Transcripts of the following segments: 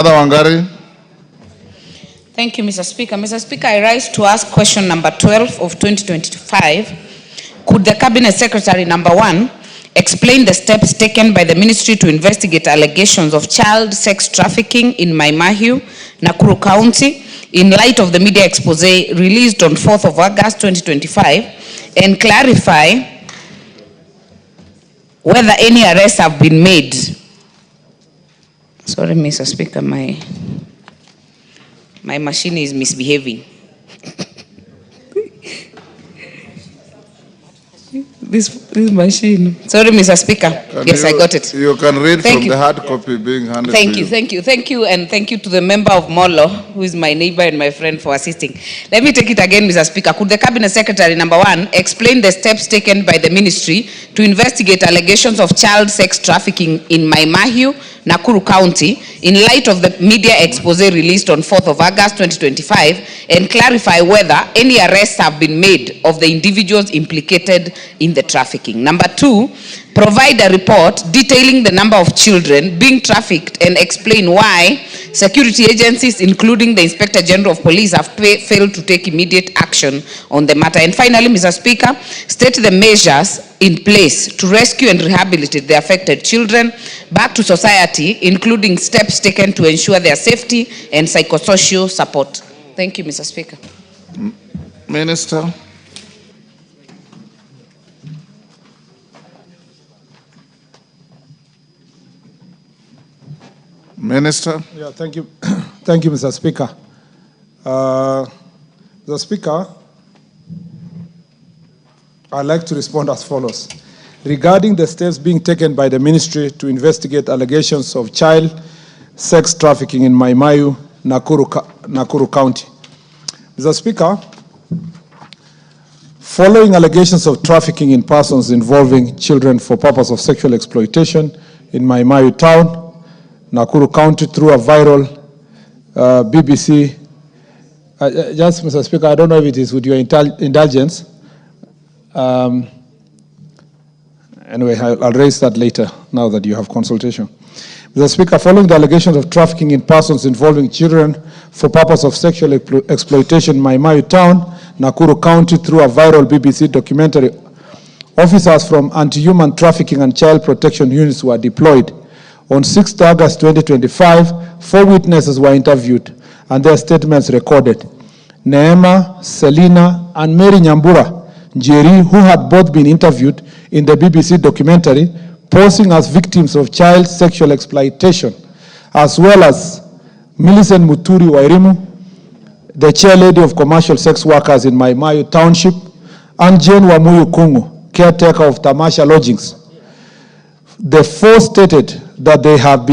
Wangari. Thank you, Mr. Speaker. Mr. Speaker, I rise to ask question number 12 of 2025. Could the Cabinet Secretary, number 1, explain the steps taken by the Ministry to investigate allegations of child sex trafficking in Mahiu, Nakuru County, in light of the media expose released on 4th of August 2025, and clarify whether any arrests have been made? Sorry, Mr. Speaker, my machine is misbehaving. This machine. Sorry, Mr. Speaker. Yes, I got it. You can read from the hard copy being handed to you. Thank you, and thank you to the member of Molo, who is my neighbor and my friend, for assisting. Let me take it again, Mr. Speaker. Could the Cabinet Secretary, number 1, explain the steps taken by the Ministry to investigate allegations of child sex trafficking in Mahiu, Nakuru County, in light of the media expose released on 4th of August 2025, and clarify whether any arrests have been made of the individuals implicated in the trafficking? Number 2, provide a report detailing the number of children being trafficked and explain why security agencies, including the Inspector General of Police, have failed to take immediate action on the matter. And finally, Mr. Speaker, state the measures in place to rescue and rehabilitate the affected children back to society, including steps taken to ensure their safety and psychosocial support. Thank you, Mr. Speaker. Minister. Minister. Yeah, thank you. Thank you, Mr. Speaker. Mr. Speaker, I'd like to respond as follows. Regarding the steps being taken by the ministry to investigate allegations of child sex trafficking in Mahiu, Nakuru County. Mr. Speaker, following allegations of trafficking in persons involving children for purpose of sexual exploitation in Mahiu town, Nakuru County, through a viral BBC, just, Mr. Speaker, I don't know if it is with your indulgence. Anyway, I'll raise that later, now that you have consultation. Mr. Speaker, following the allegations of trafficking in persons involving children for purpose of sexual exploitation in Mahiu town, Nakuru County, through a viral BBC documentary, officers from anti-human trafficking and child protection units were deployed. On 6th August 2025, 4 witnesses were interviewed and their statements recorded. Neema, Selina, and Mary Nyambura Njeri, who had both been interviewed in the BBC documentary, posing as victims of child sexual exploitation, as well as Millicent Muturi Wairimu, the chairlady of commercial sex workers in Mahiu Township, and Jane Wamuyu Kungu, caretaker of Tamasha Lodgings. The 4 stated that they had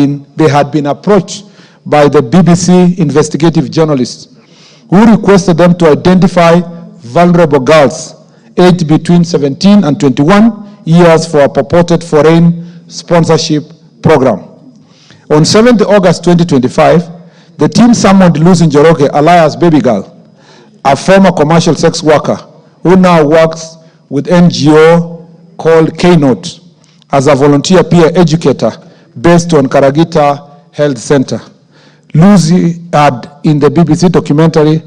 been approached by the BBC investigative journalists, who requested them to identify vulnerable girls aged between 17 and 21 years for a purported foreign sponsorship program. On 7th August 2025, the team summoned Lucy Njoroge, alias Baby Girl, a former commercial sex worker who now works with NGO called K-Note as a volunteer peer educator based on Karagita Health Center. Lucy had in the BBC documentary,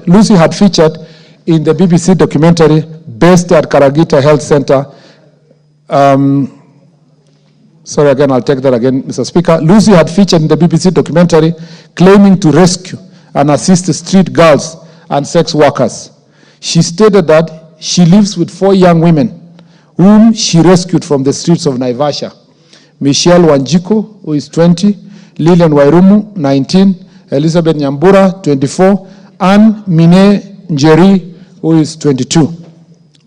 Lucy had featured in the BBC documentary based at Karagita Health Center. Sorry, again, I'll take that again, Mr. Speaker. Lucy had featured in the BBC documentary claiming to rescue and assist street girls and sex workers. She stated that she lives with 4 young women whom she rescued from the streets of Naivasha. Michelle Wanjiku, who is 20, Lilian Wairumu, 19, Elizabeth Nyambura, 24, and Mine Njeri, who is 22.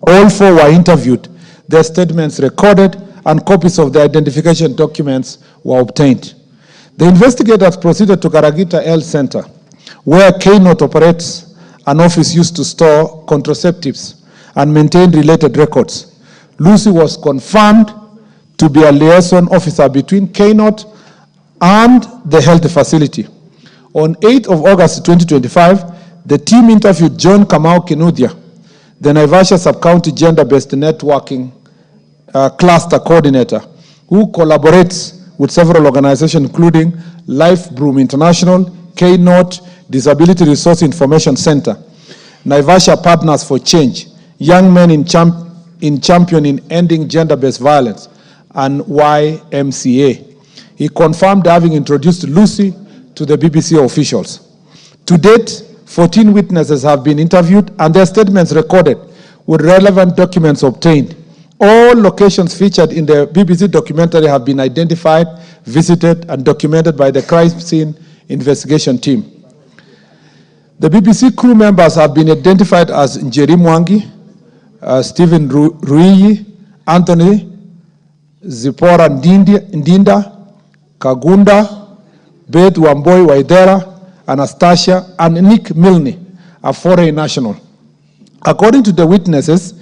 All 4 were interviewed, their statements recorded, and copies of their identification documents were obtained. The investigators proceeded to Karagita Health Center, where K-Note operates an office used to store contraceptives and maintain related records. Lucy was confirmed to be a liaison officer between K-Note and the health facility. On 8th of August 2025, the team interviewed John Kamau Kinuthia, the Naivasha Sub-County Gender-Based Networking Cluster Coordinator, who collaborates with several organizations, including Life Broom International, K-Note, Disability Resource Information Center, Naivasha Partners for Change, Young Men in Championing Ending Gender-Based Violence, and YMCA. He confirmed having introduced Lucy to the BBC officials. To date, 14 witnesses have been interviewed and their statements recorded with relevant documents obtained. All locations featured in the BBC documentary have been identified, visited, and documented by the crime scene investigation team. The BBC crew members have been identified as Njeri Mwangi, Stephen Ruiyi, Anthony Zipora Ndinda, Kagunda, Beth Wamboi Waidera, Anastasia, and Nick Milne, a foreign national. According to the witnesses,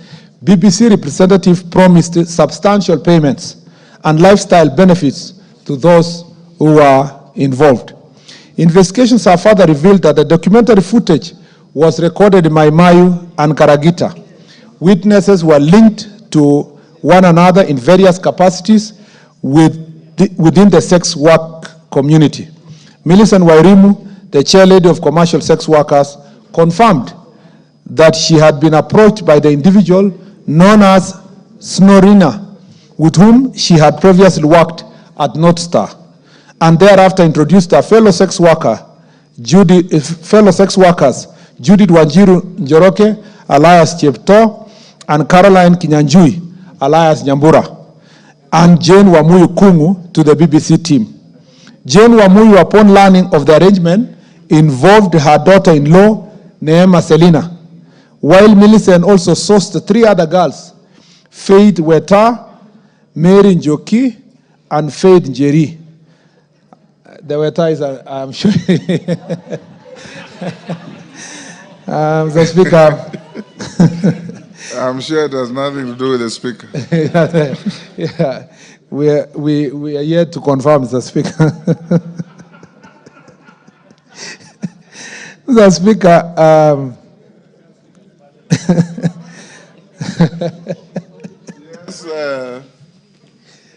BBC representative promised substantial payments and lifestyle benefits to those who were involved. Investigations have further revealed that the documentary footage was recorded in Mahiu and Karagita. Witnesses were linked to one another in various capacities within the sex work community. Millicent Wairimu, the chairlady of commercial sex workers, confirmed that she had been approached by the individual known as Snorina, with whom she had previously worked at North Star, and thereafter introduced her fellow sex workers, Judith Wanjiru Njoroke, alias Chepto, and Caroline Kinyanjui, alias Nyambura, and Jane Wamuyu Kungu to the BBC team. Jane Wamuyu, upon learning of the arrangement, involved her daughter-in-law, Neema Selina, while Millicent also sourced 3 other girls, Faith Weta, Mary Njoki, and Faith Njeri. The Weta is, I'm sure. The Speaker. I'm sure it has nothing to do with the Speaker. Yeah, we are yet to confirm, Mr. Speaker. Mr. Speaker,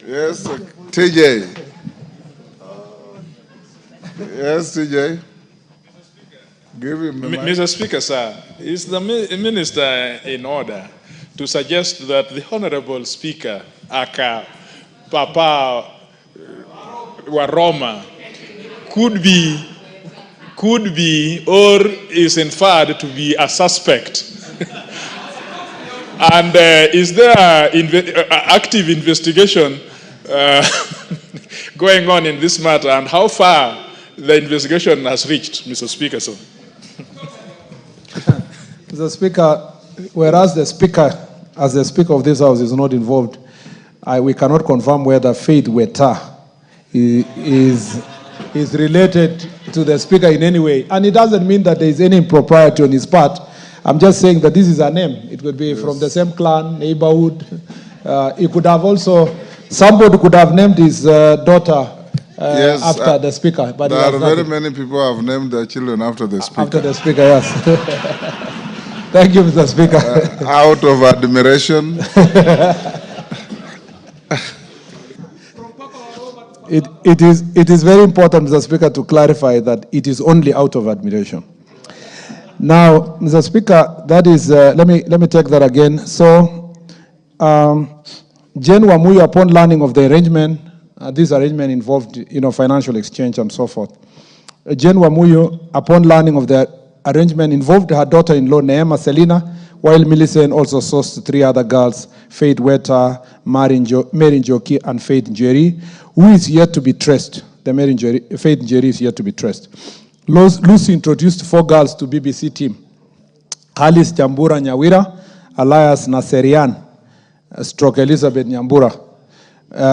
yes, TJ. Yes, TJ. Give him the mic. Mr. Speaker, sir, is the minister in order to suggest that the Honorable Speaker, aka Papa Waroma, could be or is inferred to be a suspect? And is there active investigation going on in this matter, and how far the investigation has reached, Mr. Speaker, sir? Mr. Speaker, whereas the Speaker, as the Speaker of this House, is not involved, we cannot confirm whether Faith Weta is related to the Speaker in any way. And it doesn't mean that there is any impropriety on his part. I'm just saying that this is a name. It could be from the same clan, neighborhood. He could have also, somebody could have named his daughter after the Speaker. But there are very many people who have named their children after the Speaker. After the Speaker, yes. Thank you, Mr. Speaker. Out of admiration. It is very important, Mr. Speaker, to clarify that it is only out of admiration. Now, Mr. Speaker, that is, let me take that again. So, Jane Wamuyu, upon learning of the arrangement, this arrangement involved, financial exchange and so forth. Jane Wamuyu, upon learning of the arrangement, involved her daughter-in-law, Neema Selina, while Millicent also sourced 3 other girls, Faith Weta, Mary Njoki, and Faith Njeri, who is yet to be traced. Faith Njeri is yet to be traced. Lucy introduced 4 girls to BBC team. Alice Jambura Nyawira, alias Naserian, stroke Elizabeth Nyambura,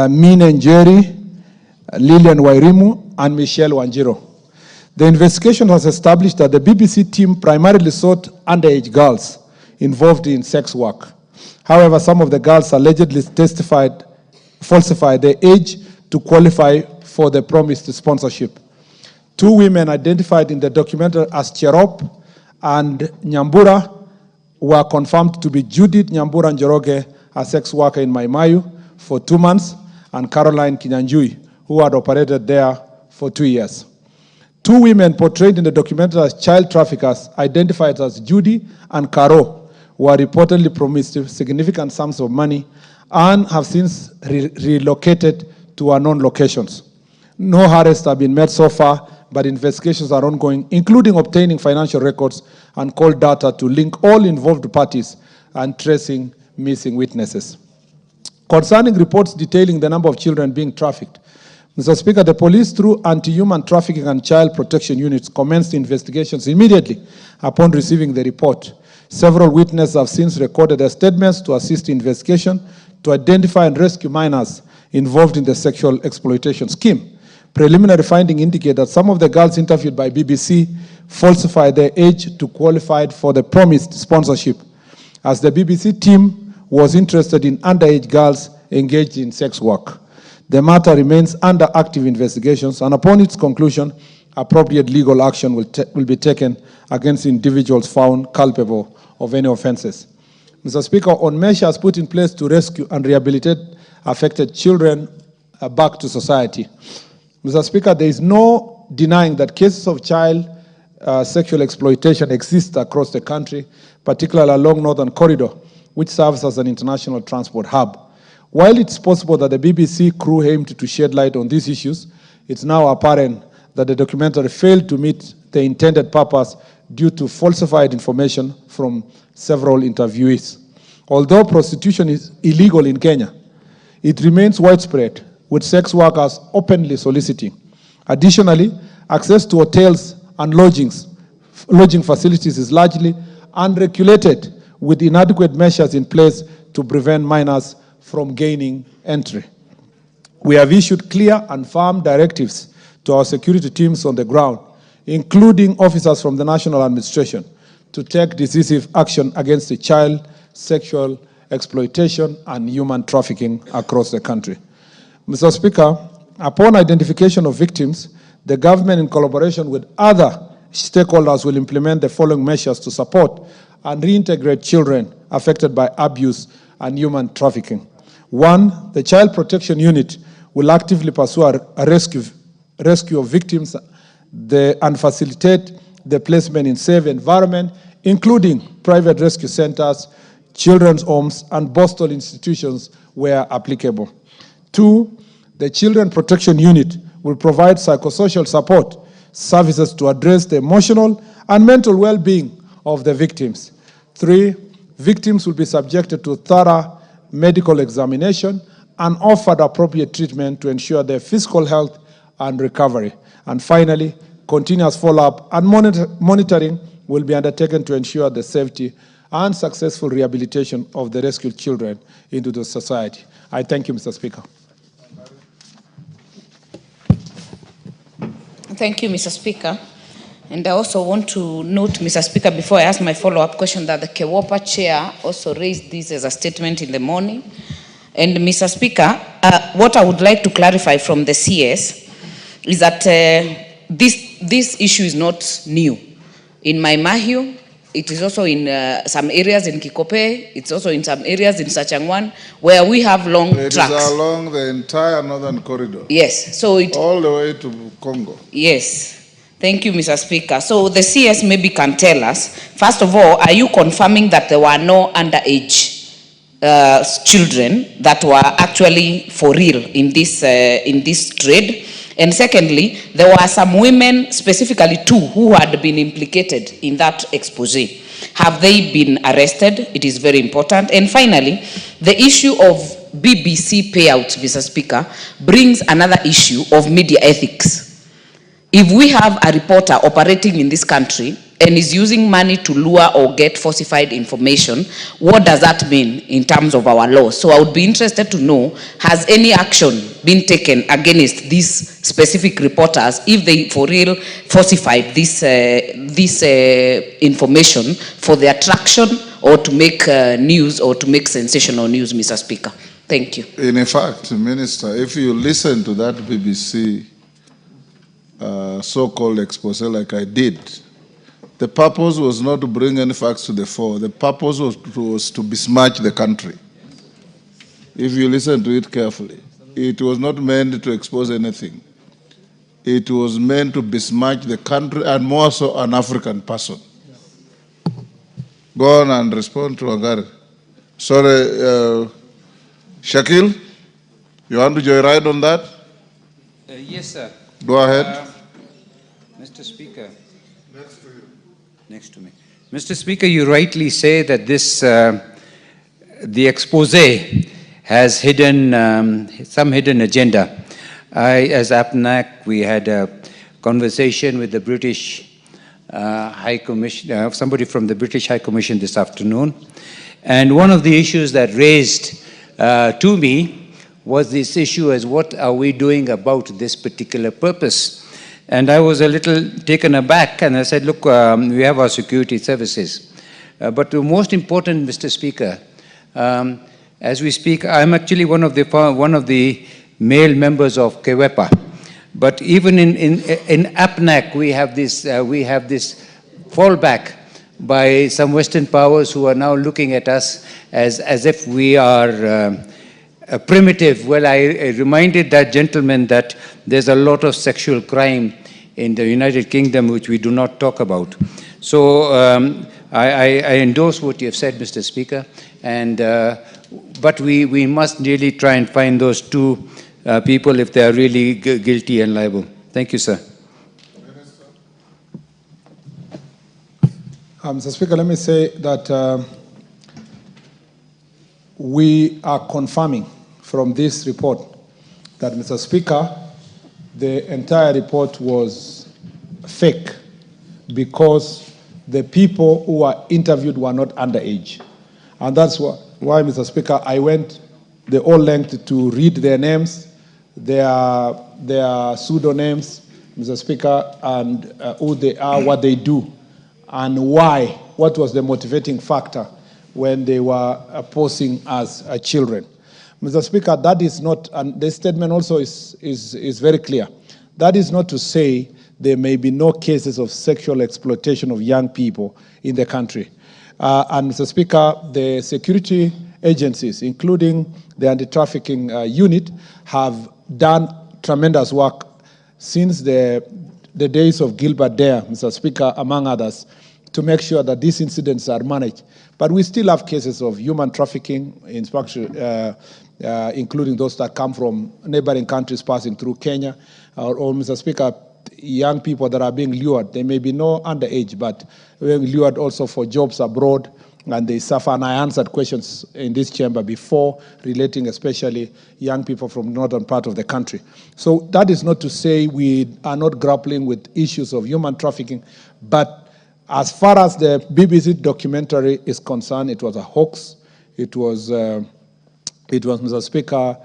Mine Njeri, Lillian Wairimu, and Michelle Wanjiro. The investigation has established that the BBC team primarily sought underage girls involved in sex work. However, some of the girls allegedly falsified their age to qualify for the promised sponsorship. 2 women identified in the documentary as Cherop and Nyambura were confirmed to be Judith Nyambura Njoroge, a sex worker in Mahiu for 2 months, and Caroline Kinyanjui, who had operated there for 2 years. 2 women portrayed in the documentary as child traffickers, identified as Judy and Caro, were reportedly promised significant sums of money and have since relocated to unknown locations. No arrests have been made so far, but investigations are ongoing, including obtaining financial records and call data to link all involved parties and tracing missing witnesses. Concerning reports detailing the number of children being trafficked, Mr. Speaker, the police, through anti-human trafficking and child protection units, commenced investigations immediately upon receiving the report. Several witnesses have since recorded their statements to assist in investigation to identify and rescue minors involved in the sexual exploitation scheme. Preliminary findings indicate that some of the girls interviewed by BBC falsified their age to qualify for the promised sponsorship, as the BBC team was interested in underage girls engaged in sex work. The matter remains under active investigations, and upon its conclusion, appropriate legal action will be taken against individuals found culpable of any offenses. Mr. Speaker, on measures put in place to rescue and rehabilitate affected children back to society. Mr. Speaker, there is no denying that cases of child sexual exploitation exist across the country, particularly along Northern Corridor, which serves as an international transport hub. While it's possible that the BBC crew aimed to shed light on these issues, it's now apparent that the documentary failed to meet the intended purpose due to falsified information from several interviewees. Although prostitution is illegal in Kenya, it remains widespread, with sex workers openly soliciting. Additionally, access to hotels and lodging facilities is largely unregulated, with inadequate measures in place to prevent minors from gaining entry. We have issued clear and firm directives to our security teams on the ground, including officers from the National Administration, to take decisive action against the child sexual exploitation and human trafficking across the country. Mr. Speaker, upon identification of victims, the government, in collaboration with other stakeholders, will implement the following measures to support and reintegrate children affected by abuse and human trafficking. 1, the Child Protection Unit will actively pursue a rescue of victims and facilitate the placement in safe environment, including private rescue centers, children's homes, and postal institutions where applicable. 2, the Children Protection Unit will provide psychosocial support services to address the emotional and mental well-being of the victims. 3, victims will be subjected to thorough medical examination and offered appropriate treatment to ensure their physical health and recovery. And finally, continuous follow-up and monitoring will be undertaken to ensure the safety and successful rehabilitation of the rescued children into the society. I thank you, Mr. Speaker. Thank you, Mr. Speaker. And I also want to note, Mr. Speaker, before I ask my follow-up question, that the Kewopa chair also raised this as a statement in the morning. And Mr. Speaker, what I would like to clarify from the CS is that this issue is not new. In my Mahiu, it is also in some areas in Kikope, it's also in some areas in Sachangwan, where we have long tracks. It is along the entire Northern Corridor. Yes. So all the way to Congo. Yes. Thank you, Mr. Speaker. So the CS maybe can tell us, first of all, are you confirming that there were no underage children that were actually for real in this trade? And secondly, there were some women, specifically 2, who had been implicated in that expose. Have they been arrested? It is very important. And finally, the issue of BBC payouts, Mr. Speaker, brings another issue of media ethics. If we have a reporter operating in this country and is using money to lure or get falsified information, what does that mean in terms of our law? So I would be interested to know, has any action been taken against these specific reporters if they for real falsified this information for the attraction or to make news or to make sensational news, Mr. Speaker? Thank you. In fact, Minister, if you listen to that BBC so-called expose like I did, the purpose was not to bring any facts to the fore. The purpose was to besmirch the country. If you listen to it carefully, it was not meant to expose anything. It was meant to besmirch the country and more so an African person. Go on and respond to Wangari. Sorry, Shakil, you want to joyride on that? Yes, sir. Go ahead. Mr. Speaker. Next to you. Next to me. Mr. Speaker, you rightly say that this, the expose has hidden, some hidden agenda. As APNAC, we had a conversation with the British High Commission, somebody from the British High Commission this afternoon. And one of the issues that raised to me was this issue as what are we doing about this particular purpose? And I was a little taken aback and I said, look, we have our security services. But the most important, Mr. Speaker, as we speak, I'm actually one of the male members of Kewepa. But even in APNAC, we have this fallback by some Western powers who are now looking at us as if we are primitive. Well, I reminded that gentleman that there's a lot of sexual crime in the United Kingdom which we do not talk about. So I endorse what you have said, Mr. Speaker, and but we must really try and find those two people if they are really guilty and liable. Thank you, sir. Mr. Speaker, let me say that we are confirming from this report that, Mr. Speaker, the entire report was fake because the people who were interviewed were not underage. And that's why, Mr. Speaker, I went the whole length to read their names, their pseudonyms, Mr. Speaker, and who they are, what they do, and why, what was the motivating factor when they were posing as children. Mr. Speaker, that is not, and this statement also is very clear. That is not to say there may be no cases of sexual exploitation of young people in the country. And Mr. Speaker, the security agencies, including the anti-trafficking unit, have done tremendous work since the days of Gilbert Dare, Mr. Speaker, among others, to make sure that these incidents are managed. But we still have cases of human trafficking, including those that come from neighboring countries passing through Kenya. Or, Mr. Speaker, young people that are being lured, they may be no underage, but being lured also for jobs abroad, and they suffer. And I answered questions in this chamber before relating especially young people from the northern part of the country. So that is not to say we are not grappling with issues of human trafficking, but as far as the BBC documentary is concerned, it was a hoax. It was, Mr. Speaker,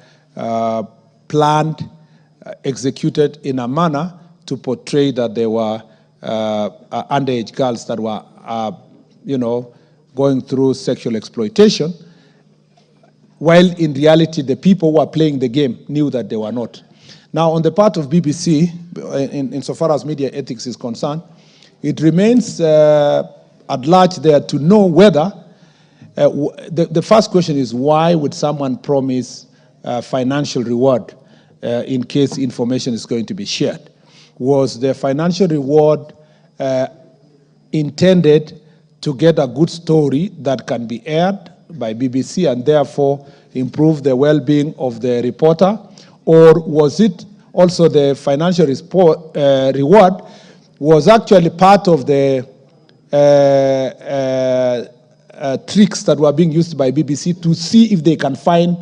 planned, executed in a manner to portray that there were underage girls that were, going through sexual exploitation, while in reality the people who were playing the game knew that they were not. Now, on the part of BBC, insofar as media ethics is concerned, it remains at large there to know whether, the first question is, why would someone promise financial reward in case information is going to be shared? Was the financial reward intended to get a good story that can be aired by BBC and therefore improve the well-being of the reporter? Or was it also the financial reward was actually part of the tricks that were being used by BBC to see if they can find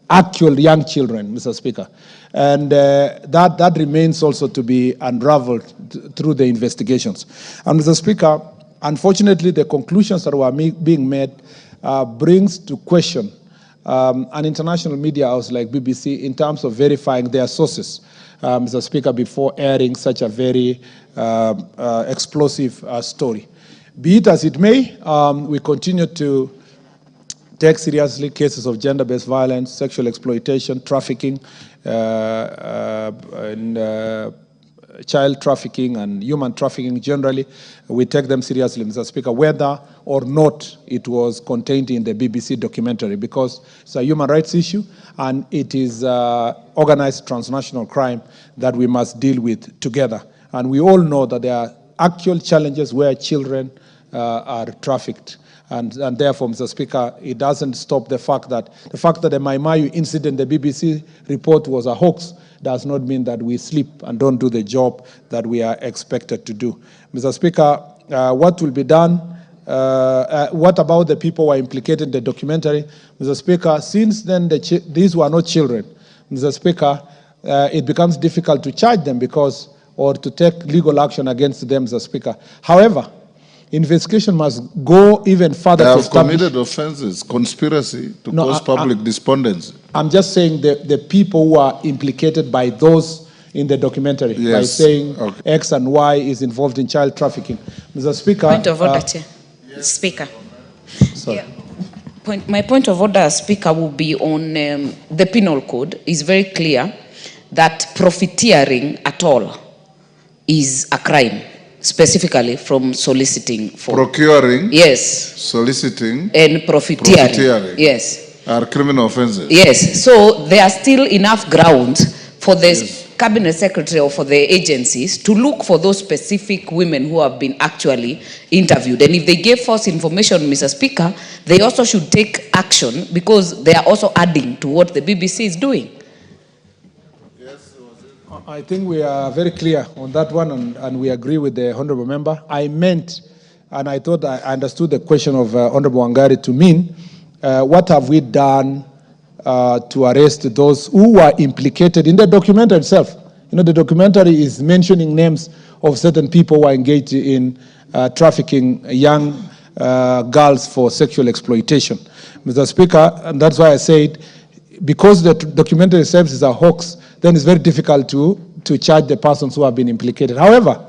actual young children, Mr. Speaker? And that remains also to be unraveled through the investigations. And Mr. Speaker, unfortunately, the conclusions that were being made brings to question an international media house like BBC in terms of verifying their sources, Mr. Speaker, before airing such a very explosive story. Be it as it may, we continue to take seriously cases of gender-based violence, sexual exploitation, trafficking, and child trafficking and human trafficking generally, we take them seriously, Mr. Speaker, whether or not it was contained in the BBC documentary, because it's a human rights issue and it is organized transnational crime that we must deal with together. And we all know that there are actual challenges where children are trafficked. And therefore, Mr. Speaker, it doesn't stop the fact that the Mahiu incident, the BBC report was a hoax, does not mean that we sleep and don't do the job that we are expected to do. Mr. Speaker, what will be done? What about the people who are implicated in the documentary? Mr. Speaker, since then these were not children, Mr. Speaker, it becomes difficult to charge them or to take legal action against them, Mr. Speaker. However, investigation must go even further. They have committed offenses, conspiracy to cause public despondency. I'm just saying the people who are implicated by those in the documentary, yes, by saying X and Y is involved in child trafficking. Mr. Speaker. Point of order, Chair. Yes. Speaker. Sorry. Yeah. My point of order, Speaker, will be on the penal code. Is very clear that profiteering at all is a crime, specifically from soliciting for procuring, yes, soliciting, and profiteering, yes, are criminal offenses. Yes, so there are still enough grounds for the cabinet secretary or for the agencies to look for those specific women who have been actually interviewed. And if they gave false information, Mr. Speaker, they also should take action because they are also adding to what the BBC is doing. I think we are very clear on that one, and we agree with the Honourable Member. I meant, and I thought I understood the question of Honourable Wangari to mean, what have we done to arrest those who were implicated in the documentary itself? You know, the documentary is mentioning names of certain people who are engaged in trafficking young girls for sexual exploitation. Mr. Speaker, and that's why I said, because the documentary itself is a hoax, then it's very difficult to charge the persons who have been implicated. However,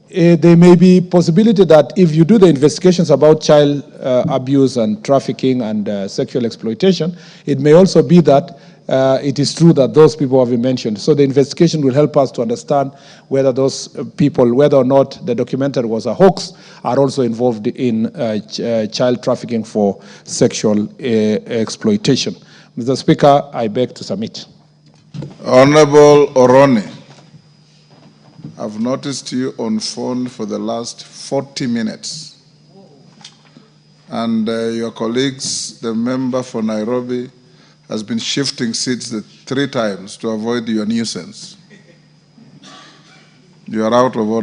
there may be possibility that if you do the investigations about child abuse and trafficking and sexual exploitation, it may also be that it is true that those people have been mentioned. So the investigation will help us to understand whether those people, whether or not the documentary was a hoax, are also involved in child trafficking for sexual exploitation. Mr. Speaker, I beg to submit. Honorable Oroni, I've noticed you on phone for the last 40 minutes. And your colleagues, the member for Nairobi, has been shifting seats 3 times to avoid your nuisance. You are out of order.